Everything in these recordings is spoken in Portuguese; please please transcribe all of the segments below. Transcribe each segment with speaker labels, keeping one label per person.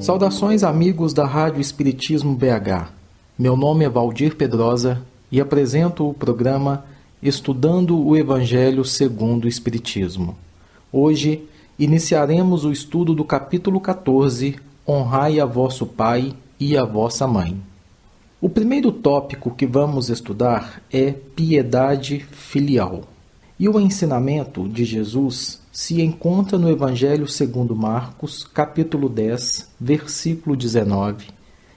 Speaker 1: Saudações, amigos da Rádio Espiritismo BH. Meu nome é Valdir Pedrosa e apresento o programa Estudando o Evangelho segundo o Espiritismo. Hoje iniciaremos o estudo do capítulo 14, Honrai a vosso pai e a vossa mãe. O primeiro tópico que vamos estudar é piedade filial. E o ensinamento de Jesus se encontra no Evangelho segundo Marcos, capítulo 10, versículo 19,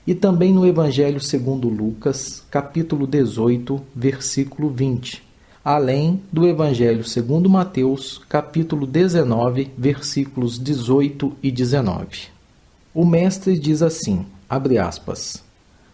Speaker 1: e também no Evangelho segundo Lucas, capítulo 18, versículo 20, além do Evangelho segundo Mateus, capítulo 19, versículos 18 e 19. O mestre diz assim, abre aspas,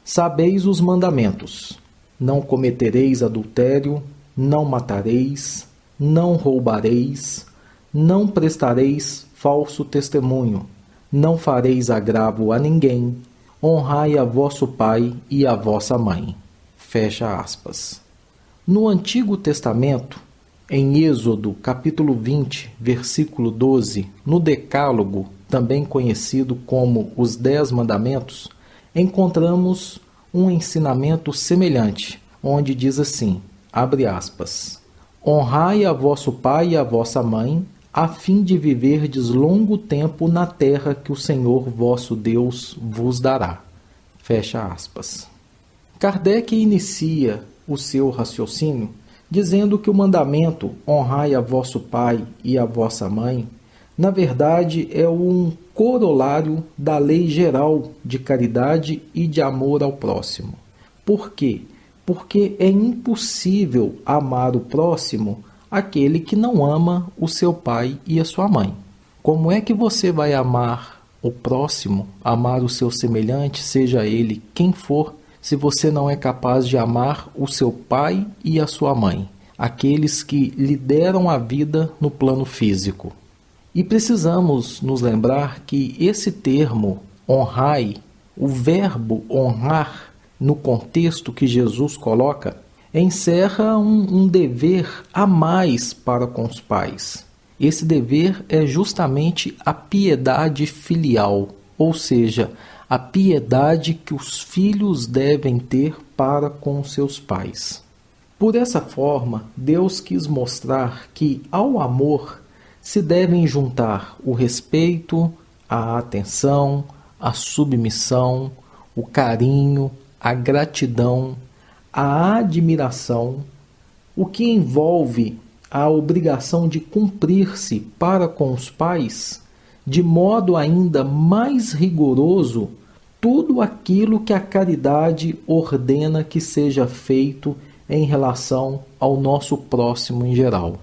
Speaker 1: sabeis os mandamentos, não cometereis adultério, não matareis, não roubareis, não prestareis falso testemunho, não fareis agravo a ninguém, honrai a vosso pai e a vossa mãe. Fecha aspas. No Antigo Testamento, em Êxodo, capítulo 20, versículo 12, no Decálogo, também conhecido como os 10 Mandamentos, encontramos um ensinamento semelhante, onde diz assim, abre aspas, honrai a vosso pai e a vossa mãe, a fim de viverdes longo tempo na terra que o Senhor vosso Deus vos dará. Fecha aspas. Kardec inicia o seu raciocínio dizendo que o mandamento honrai a vosso pai e a vossa mãe, na verdade é um corolário da lei geral de caridade e de amor ao próximo. Por quê? Porque é impossível amar o próximo aquele que não ama o seu pai e a sua mãe. Como é que você vai amar o próximo, amar o seu semelhante, seja ele quem for, se você não é capaz de amar o seu pai e a sua mãe, aqueles que lhe deram a vida no plano físico? E precisamos nos lembrar que esse termo, honrai, o verbo honrar, no contexto que Jesus coloca, encerra um dever a mais para com os pais. Esse dever é justamente a piedade filial, ou seja, a piedade que os filhos devem ter para com seus pais. Por essa forma, Deus quis mostrar que ao amor se devem juntar o respeito, a atenção, a submissão, o carinho, a gratidão, a admiração, o que envolve a obrigação de cumprir-se para com os pais, de modo ainda mais rigoroso, tudo aquilo que a caridade ordena que seja feito em relação ao nosso próximo em geral.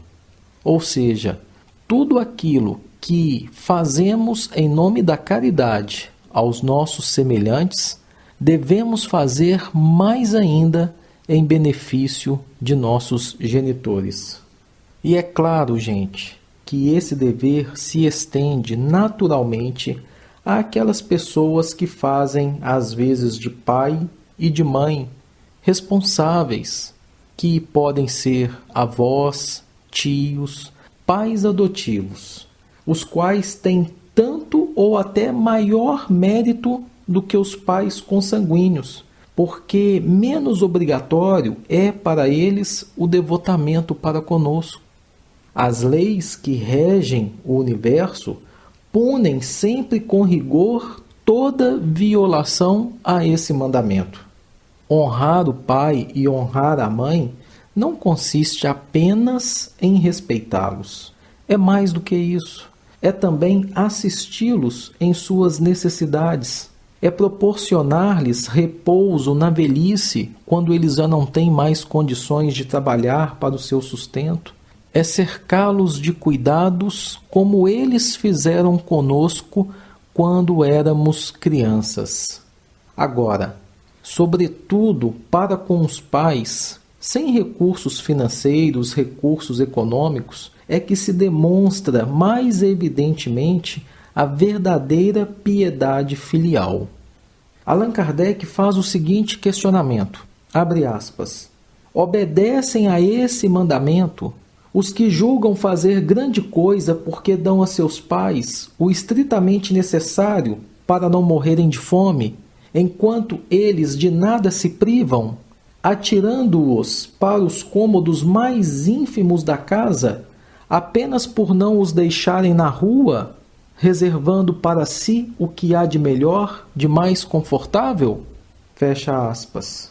Speaker 1: Ou seja, tudo aquilo que fazemos em nome da caridade aos nossos semelhantes, devemos fazer mais ainda em benefício de nossos genitores. E é claro, gente, que esse dever se estende naturalmente àquelas pessoas que fazem às vezes de pai e de mãe responsáveis, que podem ser avós, tios, pais adotivos, os quais têm tanto ou até maior mérito do que os pais consanguíneos, porque menos obrigatório é para eles o devotamento para conosco. As leis que regem o universo punem sempre com rigor toda violação a esse mandamento. Honrar o pai e honrar a mãe não consiste apenas em respeitá-los. É mais do que isso. É também assisti-los em suas necessidades. É proporcionar-lhes repouso na velhice, quando eles já não têm mais condições de trabalhar para o seu sustento. É cercá-los de cuidados como eles fizeram conosco quando éramos crianças. Agora, sobretudo para com os pais, sem recursos financeiros, recursos econômicos, é que se demonstra mais evidentemente a verdadeira piedade filial. Allan Kardec faz o seguinte questionamento, abre aspas, obedecem a esse mandamento os que julgam fazer grande coisa porque dão a seus pais o estritamente necessário para não morrerem de fome, enquanto eles de nada se privam, atirando-os para os cômodos mais ínfimos da casa, apenas por não os deixarem na rua, reservando para si o que há de melhor, de mais confortável? Fecha aspas.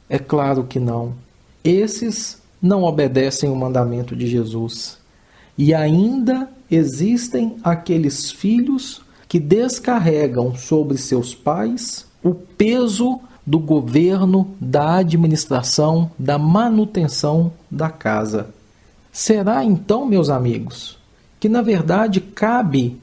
Speaker 1: É claro que não. Esses não obedecem o mandamento de Jesus. E ainda existem aqueles filhos que descarregam sobre seus pais o peso do governo, da administração, da manutenção da casa. Será então, meus amigos, que na verdade cabe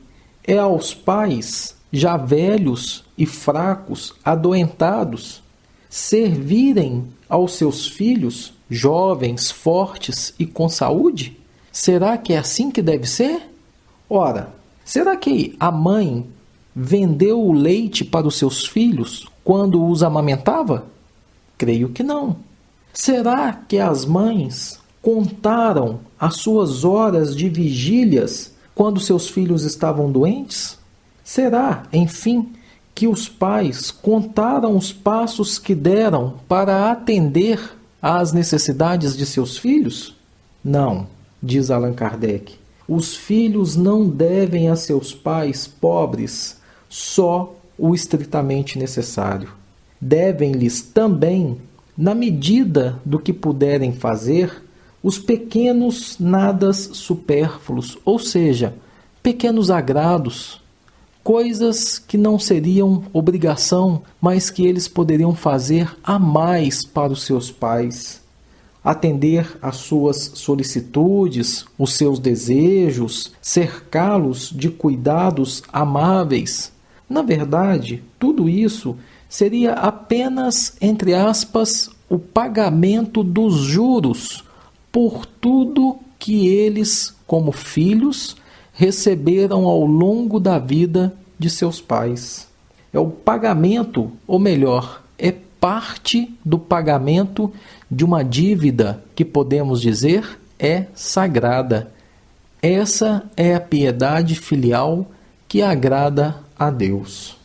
Speaker 1: aos pais, já velhos e fracos, adoentados, servirem aos seus filhos, jovens, fortes e com saúde? Será que é assim que deve ser? Ora, será que a mãe vendeu o leite para os seus filhos quando os amamentava? Creio que não. Será que as mães contaram as suas horas de vigílias quando seus filhos estavam doentes? Será, enfim, que os pais contaram os passos que deram para atender às necessidades de seus filhos? Não, diz Allan Kardec. Os filhos não devem a seus pais pobres só o estritamente necessário. Devem-lhes também, na medida do que puderem fazer, os pequenos nadas supérfluos, ou seja, pequenos agrados, coisas que não seriam obrigação, mas que eles poderiam fazer a mais para os seus pais. Atender às suas solicitudes, os seus desejos, cercá-los de cuidados amáveis. Na verdade, tudo isso seria apenas, entre aspas, o pagamento dos juros por tudo que eles, como filhos, receberam ao longo da vida de seus pais. É o pagamento, ou melhor, é parte do pagamento de uma dívida que podemos dizer é sagrada. Essa é a piedade filial que agrada a Deus.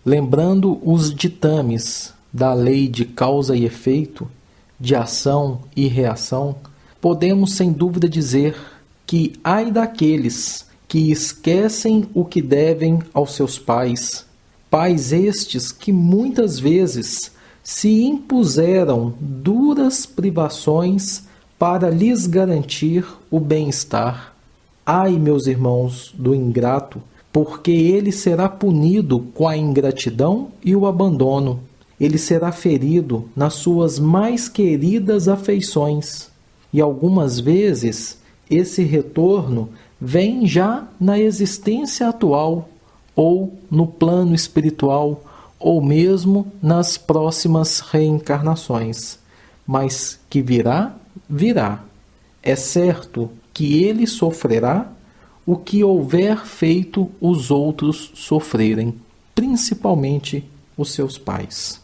Speaker 1: Lembrando os ditames da lei de causa e efeito, de ação e reação, podemos sem dúvida dizer que ai daqueles que esquecem o que devem aos seus pais, pais estes que muitas vezes se impuseram duras privações para lhes garantir o bem-estar. Ai, meus irmãos, do ingrato, porque ele será punido com a ingratidão e o abandono. Ele será ferido nas suas mais queridas afeições. E algumas vezes esse retorno vem já na existência atual, ou no plano espiritual, ou mesmo nas próximas reencarnações. Mas que virá, virá. É certo que ele sofrerá o que houver feito os outros sofrerem, principalmente os seus pais.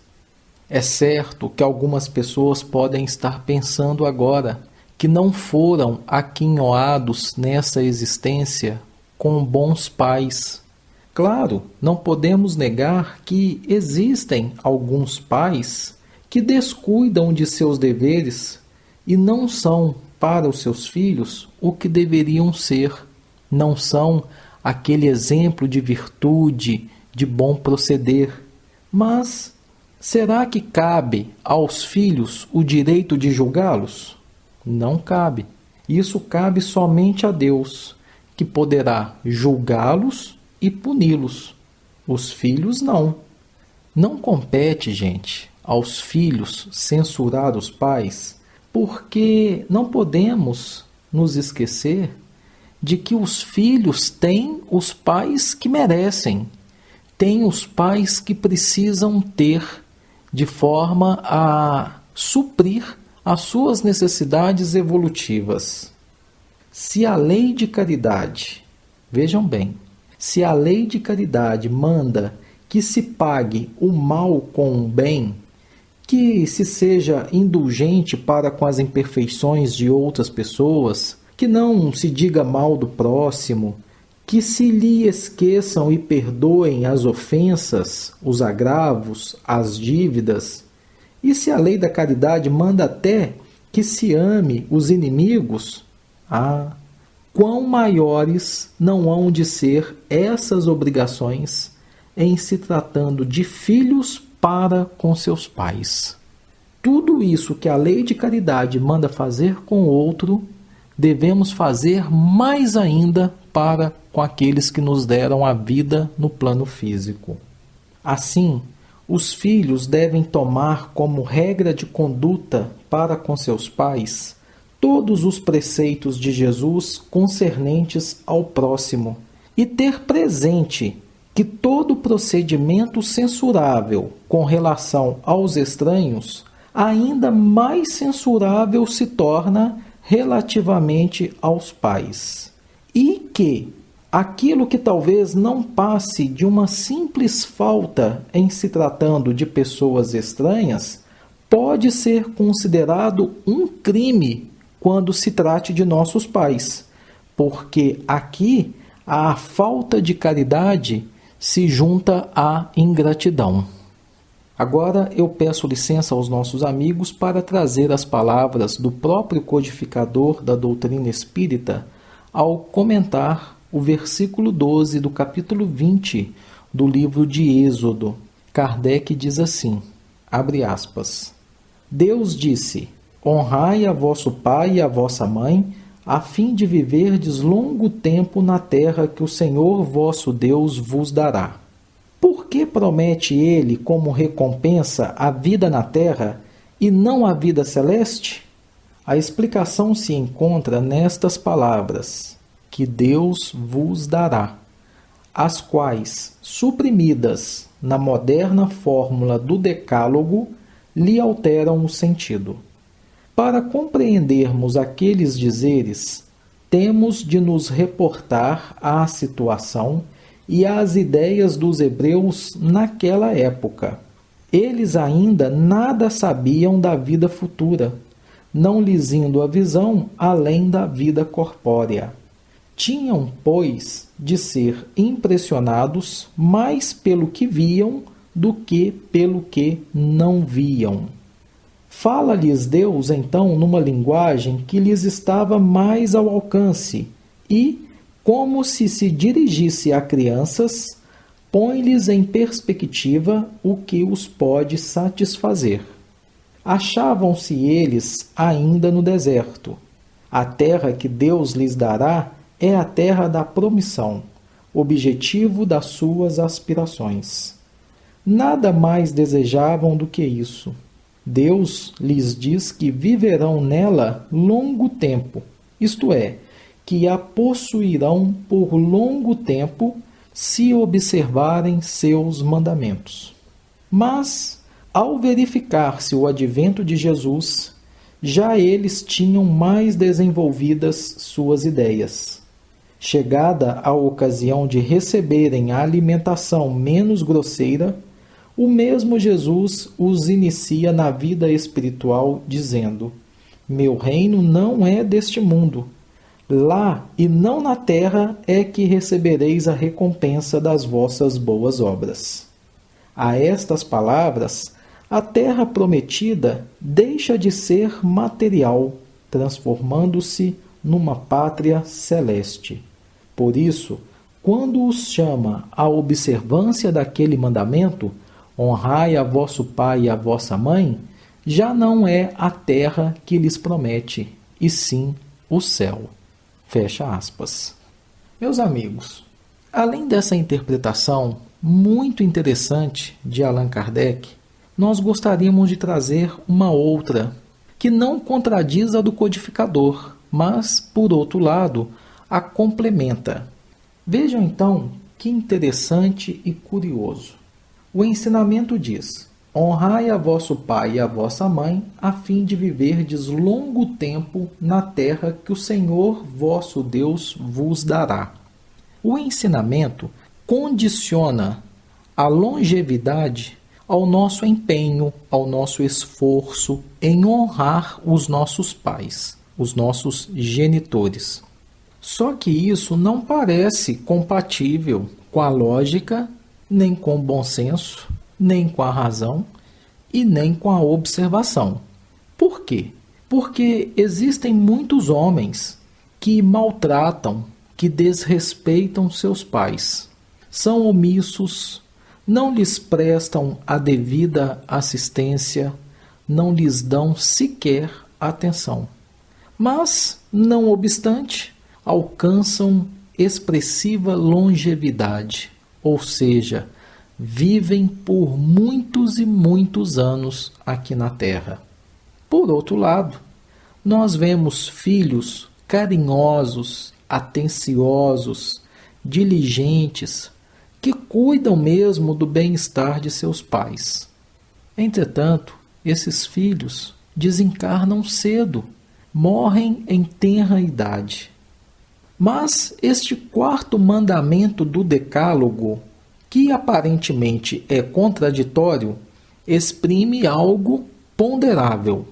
Speaker 1: É certo que algumas pessoas podem estar pensando agora que não foram aquinhoados nessa existência com bons pais. Claro, não podemos negar que existem alguns pais que descuidam de seus deveres e não são para os seus filhos o que deveriam ser. Não são aquele exemplo de virtude, de bom proceder. Mas será que cabe aos filhos o direito de julgá-los? Não cabe. Isso cabe somente a Deus, que poderá julgá-los e puni-los. Os filhos não. Não compete, gente, aos filhos censurar os pais, porque não podemos nos esquecer de que os filhos têm os pais que merecem, têm os pais que precisam ter, de forma a suprir as suas necessidades evolutivas. Se a lei de caridade, vejam bem, se a lei de caridade manda que se pague o mal com o bem, que se seja indulgente para com as imperfeições de outras pessoas, que não se diga mal do próximo, que se lhe esqueçam e perdoem as ofensas, os agravos, as dívidas. E se a lei da caridade manda até que se ame os inimigos, quão maiores não hão de ser essas obrigações em se tratando de filhos para com seus pais. Tudo isso que a lei de caridade manda fazer com o outro, devemos fazer mais ainda para com aqueles que nos deram a vida no plano físico. Assim, os filhos devem tomar como regra de conduta para com seus pais todos os preceitos de Jesus concernentes ao próximo e ter presente que todo procedimento censurável com relação aos estranhos ainda mais censurável se torna relativamente aos pais. E que aquilo que talvez não passe de uma simples falta em se tratando de pessoas estranhas pode ser considerado um crime quando se trate de nossos pais, porque aqui a falta de caridade se junta à ingratidão. Agora eu peço licença aos nossos amigos para trazer as palavras do próprio codificador da doutrina espírita ao comentar o versículo 12 do capítulo 20 do livro de Êxodo. Kardec diz assim, abre aspas, Deus disse, honrai a vosso pai e a vossa mãe, a fim de viverdes longo tempo na terra que o Senhor vosso Deus vos dará. Por que promete ele como recompensa a vida na terra e não a vida celeste? A explicação se encontra nestas palavras, que Deus vos dará, as quais, suprimidas na moderna fórmula do Decálogo, lhe alteram o sentido. Para compreendermos aqueles dizeres, temos de nos reportar à situação e às ideias dos hebreus naquela época. Eles ainda nada sabiam da vida futura, não lhes indo a visão além da vida corpórea. Tinham, pois, de ser impressionados mais pelo que viam do que pelo que não viam. Fala-lhes Deus, então, numa linguagem que lhes estava mais ao alcance e, como se dirigisse a crianças, põe-lhes em perspectiva o que os pode satisfazer. Achavam-se eles ainda no deserto. A terra que Deus lhes dará é a terra da promissão, objetivo das suas aspirações. Nada mais desejavam do que isso. Deus lhes diz que viverão nela longo tempo, isto é, que a possuirão por longo tempo se observarem seus mandamentos. Mas, ao verificar-se o advento de Jesus, já eles tinham mais desenvolvidas suas ideias. Chegada a ocasião de receberem a alimentação menos grosseira, o mesmo Jesus os inicia na vida espiritual, dizendo: Meu reino não é deste mundo. Lá e não na terra é que recebereis a recompensa das vossas boas obras. A estas palavras, a terra prometida deixa de ser material, transformando-se numa pátria celeste. Por isso, quando os chama à observância daquele mandamento, honrai a vosso pai e a vossa mãe, já não é a terra que lhes promete, e sim o céu. Fecha aspas. Meus amigos, além dessa interpretação muito interessante de Allan Kardec, nós gostaríamos de trazer uma outra, que não contradiz a do codificador, mas, por outro lado, a complementa. Vejam então que interessante e curioso. O ensinamento diz: honrai a vosso pai e a vossa mãe, a fim de viverdes longo tempo na terra que o Senhor vosso Deus vos dará. O ensinamento condiciona a longevidade ao nosso empenho, ao nosso esforço em honrar os nossos pais, os nossos genitores. Só que isso não parece compatível com a lógica, nem com o bom senso, nem com a razão e nem com a observação. Por quê? Porque existem muitos homens que maltratam, que desrespeitam seus pais. São omissos, não lhes prestam a devida assistência, não lhes dão sequer atenção. Mas, não obstante, alcançam expressiva longevidade, ou seja, vivem por muitos e muitos anos aqui na Terra. Por outro lado, nós vemos filhos carinhosos, atenciosos, diligentes, que cuidam mesmo do bem-estar de seus pais. Entretanto, esses filhos desencarnam cedo, morrem em tenra idade. Mas este quarto mandamento do Decálogo, que aparentemente é contraditório, exprime algo ponderável.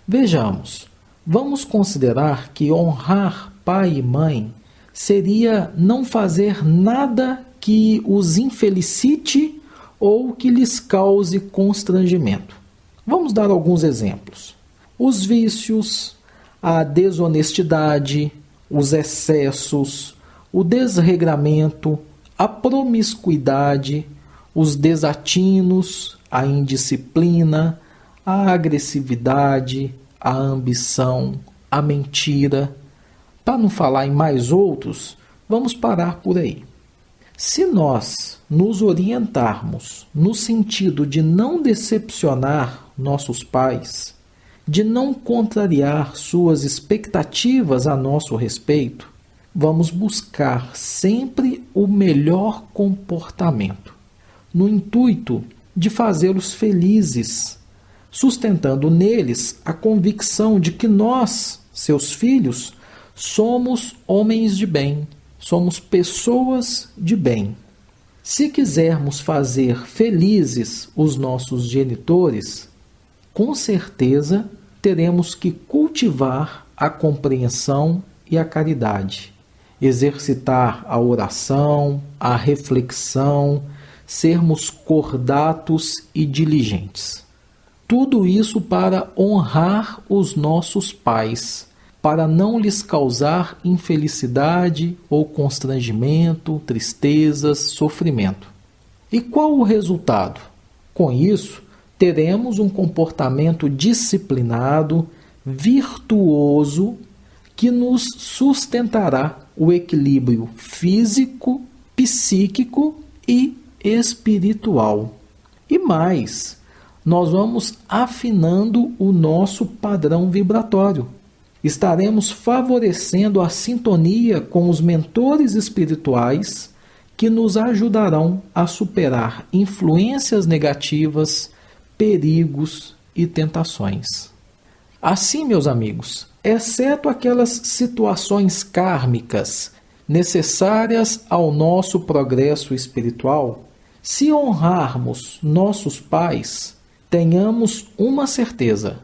Speaker 1: Vejamos, vamos considerar que honrar pai e mãe seria não fazer nada que os infelicite ou que lhes cause constrangimento. Vamos dar alguns exemplos. Os vícios, a desonestidade, os excessos, o desregramento, a promiscuidade, os desatinos, a indisciplina, a agressividade, a ambição, a mentira. Para não falar em mais outros, vamos parar por aí. Se nós nos orientarmos no sentido de não decepcionar nossos pais, de não contrariar suas expectativas a nosso respeito, vamos buscar sempre o melhor comportamento, no intuito de fazê-los felizes, sustentando neles a convicção de que nós, seus filhos, somos homens de bem, somos pessoas de bem. Se quisermos fazer felizes os nossos genitores, com certeza teremos que cultivar a compreensão e a caridade, exercitar a oração, a reflexão, sermos cordatos e diligentes. Tudo isso para honrar os nossos pais, para não lhes causar infelicidade ou constrangimento, tristezas, sofrimento. E qual o resultado? Com isso, teremos um comportamento disciplinado, virtuoso, que nos sustentará o equilíbrio físico, psíquico e espiritual. E mais, nós vamos afinando o nosso padrão vibratório. Estaremos favorecendo a sintonia com os mentores espirituais que nos ajudarão a superar influências negativas, perigos e tentações. Assim, meus amigos, exceto aquelas situações kármicas necessárias ao nosso progresso espiritual, se honrarmos nossos pais, tenhamos uma certeza: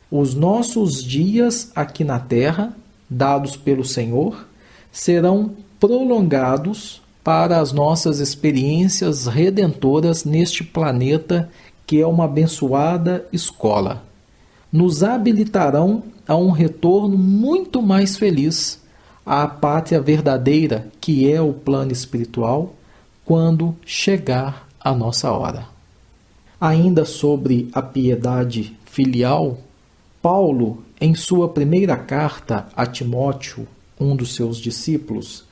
Speaker 1: os nossos dias aqui na Terra, dados pelo Senhor, serão prolongados para as nossas experiências redentoras neste planeta que é uma abençoada escola. Nos habilitarão a um retorno muito mais feliz à pátria verdadeira, que é o plano espiritual, quando chegar a nossa hora. Ainda sobre a piedade filial, Paulo, em sua primeira carta a Timóteo, um dos seus discípulos,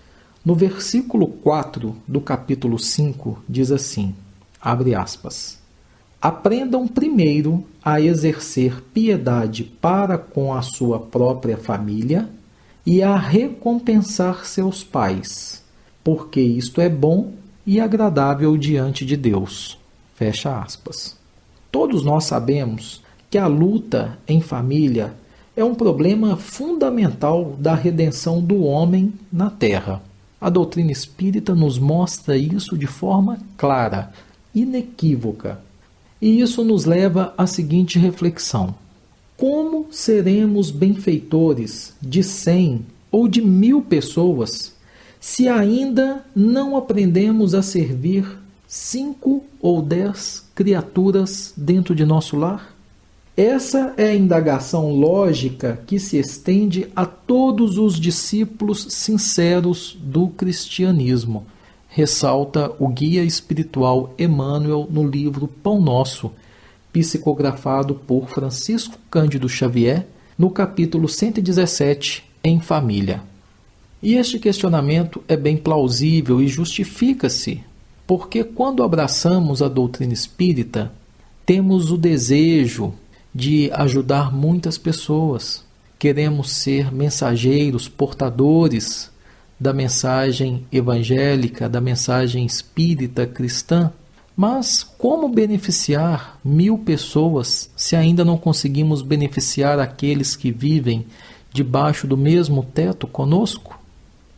Speaker 1: no versículo 4 do capítulo 5, diz assim, abre aspas, aprendam primeiro a exercer piedade para com a sua própria família e a recompensar seus pais, porque isto é bom e agradável diante de Deus. Fecha aspas. Todos nós sabemos que a luta em família é um problema fundamental da redenção do homem na Terra. A doutrina espírita nos mostra isso de forma clara, inequívoca. E isso nos leva à seguinte reflexão: como seremos benfeitores de 100 ou de 1000 pessoas se ainda não aprendemos a servir 5 ou 10 criaturas dentro de nosso lar? Essa é a indagação lógica que se estende a todos os discípulos sinceros do cristianismo, ressalta o guia espiritual Emmanuel no livro Pão Nosso, psicografado por Francisco Cândido Xavier, no capítulo 117, Em Família. E este questionamento é bem plausível e justifica-se, porque quando abraçamos a doutrina espírita, temos o desejo de ajudar muitas pessoas. Queremos ser mensageiros, portadores da mensagem evangélica, da mensagem espírita cristã. Mas como beneficiar 1000 pessoas se ainda não conseguimos beneficiar aqueles que vivem debaixo do mesmo teto conosco?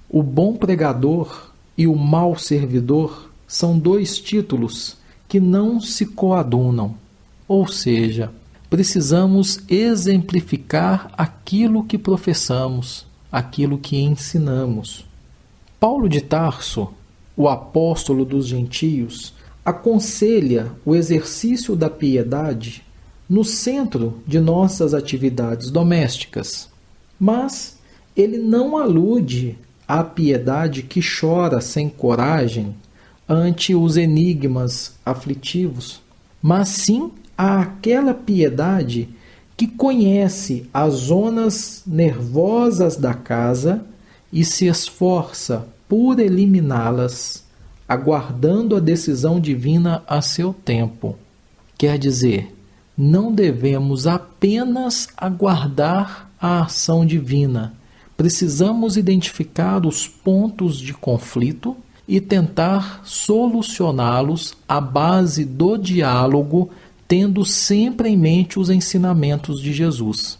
Speaker 1: O bom pregador e o mau servidor são 2 títulos que não se coadunam, ou seja, precisamos exemplificar aquilo que professamos, aquilo que ensinamos. Paulo de Tarso, o apóstolo dos gentios, aconselha o exercício da piedade no centro de nossas atividades domésticas, mas ele não alude à piedade que chora sem coragem ante os enigmas aflitivos, mas sim àquela piedade que conhece as zonas nervosas da casa e se esforça por eliminá-las, aguardando a decisão divina a seu tempo. Quer dizer, não devemos apenas aguardar a ação divina. Precisamos identificar os pontos de conflito e tentar solucioná-los à base do diálogo, tendo sempre em mente os ensinamentos de Jesus.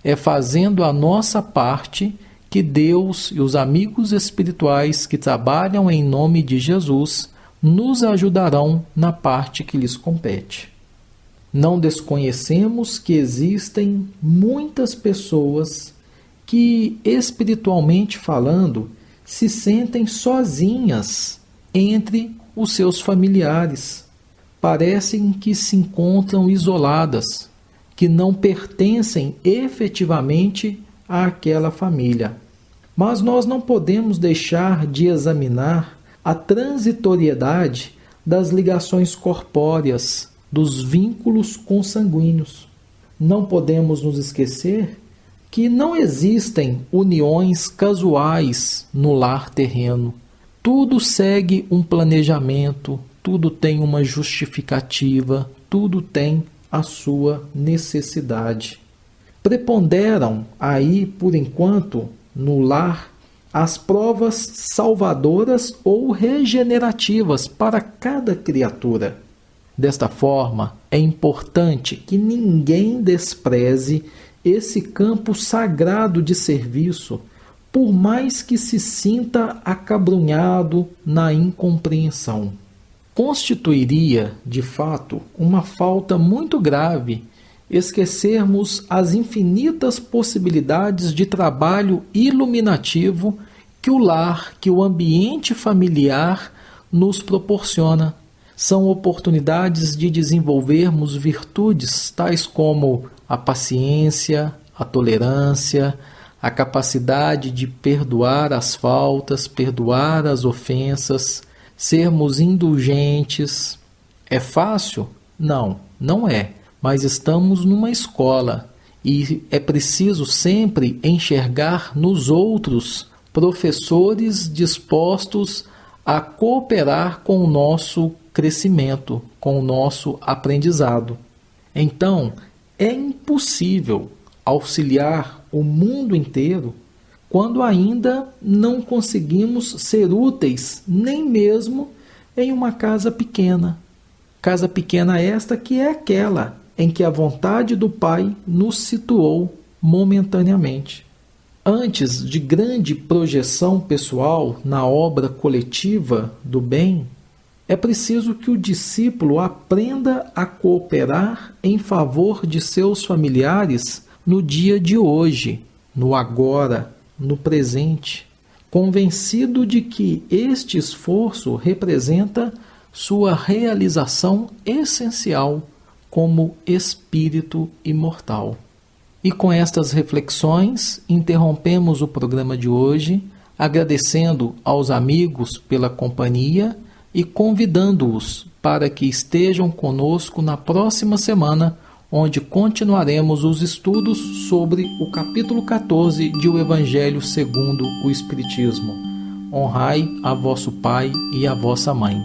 Speaker 1: É fazendo a nossa parte que Deus e os amigos espirituais que trabalham em nome de Jesus nos ajudarão na parte que lhes compete. Não desconhecemos que existem muitas pessoas que, espiritualmente falando, se sentem sozinhas entre os seus familiares. Parecem que se encontram isoladas, que não pertencem efetivamente àquela família. Mas nós não podemos deixar de examinar a transitoriedade das ligações corpóreas, dos vínculos consanguíneos. Não podemos nos esquecer que não existem uniões casuais no lar terreno. Tudo segue um planejamento, tudo tem uma justificativa, tudo tem a sua necessidade. Preponderam aí, por enquanto, no lar, as provas salvadoras ou regenerativas para cada criatura. Desta forma, é importante que ninguém despreze esse campo sagrado de serviço, por mais que se sinta acabrunhado na incompreensão. Constituiria, de fato, uma falta muito grave esquecermos as infinitas possibilidades de trabalho iluminativo que o lar, que o ambiente familiar nos proporciona. São oportunidades de desenvolvermos virtudes tais como a paciência, a tolerância, a capacidade de perdoar as faltas, perdoar as ofensas, sermos indulgentes. É fácil? Não, não é. Mas estamos numa escola e é preciso sempre enxergar nos outros professores dispostos a cooperar com o nosso crescimento, com o nosso aprendizado. Então, é impossível auxiliar o mundo inteiro quando ainda não conseguimos ser úteis nem mesmo em uma casa pequena. Casa pequena esta que é aquela em que a vontade do Pai nos situou momentaneamente. Antes de grande projeção pessoal na obra coletiva do bem, É preciso que o discípulo aprenda a cooperar em favor de seus familiares no dia de hoje, no agora, no presente, convencido de que este esforço representa sua realização essencial como espírito imortal. E com estas reflexões, interrompemos o programa de hoje, agradecendo aos amigos pela companhia e convidando-os para que estejam conosco na próxima semana, onde continuaremos os estudos sobre o capítulo 14 de O Evangelho segundo o Espiritismo. Honrai a vosso Pai e a vossa Mãe.